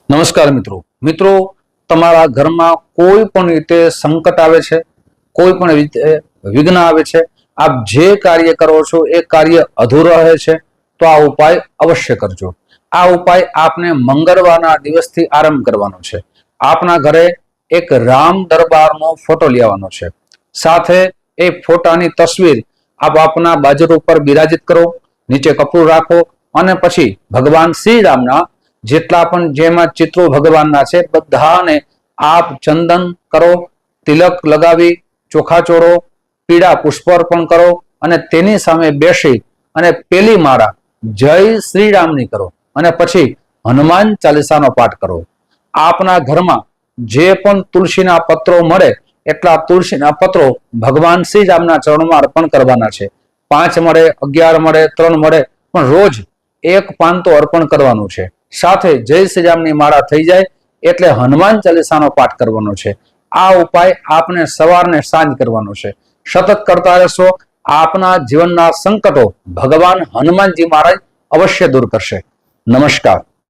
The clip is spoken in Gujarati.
નમસ્કાર મિત્રો તમારા ઘરમાં કોઈ પણ રીતે સંકટ આવે છે, કોઈ પણ રીતે વિઘ્ન આવે છે, આપ જે કાર્ય કરો છો એ કાર્ય અધૂરો રહે છે તો આ ઉપાય અવશ્ય કરજો। આ ઉપાય આપને મંગળવારના દિવસથી આરંભ કરવાનો છે। આપના ઘરે એક રામ દરબારનો ફોટો લેવાનો છે, સાથે એ ફોટાની તસવીર આપ આપના બાજુ ઉપર બિરાજિત કરો, નીચે કપૂર રાખો અને પછી ભગવાન શ્રી રામના જેટલા પણ જેમાં ચિત્રો ભગવાનના છે બધાને આપ ચંદન કરો, તિલક લગાવી, ચોખા ચોરો, પીળા પુષ્પ અર્પણ કરો અને તેની સામે બેસી અને પેલી માળા જય શ્રી રામની કરો અને પછી હનુમાન ચાલીસાનો પાઠ કરો। આપના ઘરમાં જે પણ તુલસીના પત્રો મળે એટલા તુલસીના પત્રો ભગવાન શ્રી રામના ચરણોમાં અર્પણ કરવાના છે। 5 મળે, 11 મળે, 3 મળે, પણ રોજ એક પાન તો અર્પણ કરવાનું છે। સાથે જય શ્રી રામની માળા થઈ જાય એટલે હનુમાન ચાલીસાનો પાઠ કરવાનો છે। આ ઉપાય આપને સવારને સાંજ કરવાનો છે। સતત કરતા રહેશો, આપના જીવનના સંકટો ભગવાન હનુમાનજી મહારાજ અવશ્ય દૂર કરશે। નમસ્કાર।